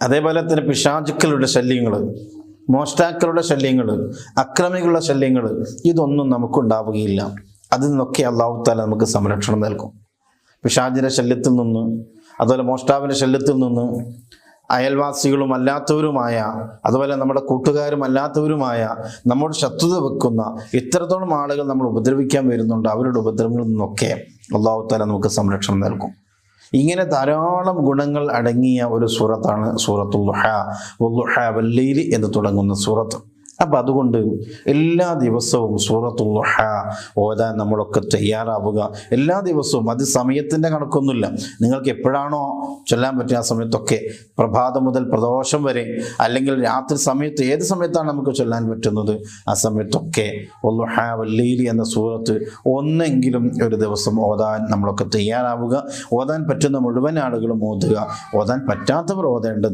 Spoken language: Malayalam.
അതേപോലെ തന്നെ പിശാചുക്കളുടെ ശല്യങ്ങൾ, മോഷ്ടാക്കളുടെ ശല്യങ്ങൾ, അക്രമികളുടെ ശല്യങ്ങൾ, ഇതൊന്നും നമുക്കുണ്ടാവുകയില്ല. അതിൽ നിന്നൊക്കെ അല്ലാഹു തആല നമുക്ക് സംരക്ഷണം നൽകും. പിശാചിന്റെ ശല്യത്തിൽ നിന്ന്, അതുപോലെ മോഷ്ടാവിൻ്റെ ശല്യത്തിൽ നിന്ന്, അയൽവാസികളും അല്ലാത്തവരുമായ, അതുപോലെ നമ്മുടെ കൂട്ടുകാരും അല്ലാത്തവരുമായ, നമ്മോട് ശത്രുത വെക്കുന്ന ഇത്രത്തോളം ആളുകൾ നമ്മൾ ഉപദ്രവിക്കാൻ വരുന്നുണ്ട്. അവരുടെ ഉപദ്രവങ്ങളിൽ നിന്നൊക്കെ അല്ലാഹു തആല നമുക്ക് സംരക്ഷണം നൽകും. ഇങ്ങനെ ധാരാളം ഗുണങ്ങൾ അടങ്ങിയ ഒരു സൂറത്താണ് സൂറത്തുൽ ദുഹാ, വദ്ദുഹാ വല്ലൈലി എന്ന് തുടങ്ങുന്ന സൂറത്ത്. അപ്പം അതുകൊണ്ട് എല്ലാ ദിവസവും സൂറത്തുൽ ദുഹാ ഓതാൻ നമ്മളൊക്കെ തയ്യാറാവുക. എല്ലാ ദിവസവും, അത് സമയത്തിൻ്റെ കണക്കൊന്നുമില്ല. നിങ്ങൾക്ക് എപ്പോഴാണോ ചൊല്ലാൻ പറ്റുക ആ സമയത്തൊക്കെ, പ്രഭാതം മുതൽ പ്രദോഷം വരെ, അല്ലെങ്കിൽ രാത്രി സമയത്ത്, ഏത് സമയത്താണ് നമുക്ക് ചൊല്ലാൻ പറ്റുന്നത് ആ സമയത്തൊക്കെ വദ്ദുഹാ വല്ലൈലി എന്ന സൂറത്ത് ഒന്നെങ്കിലും ഒരു ദിവസം ഓതാൻ നമ്മളൊക്കെ തയ്യാറാവുക. ഓതാൻ പറ്റുന്ന മുഴുവൻ ആളുകളും ഓതുക. ഓതാൻ പറ്റാത്തവർ ഓതേണ്ടത്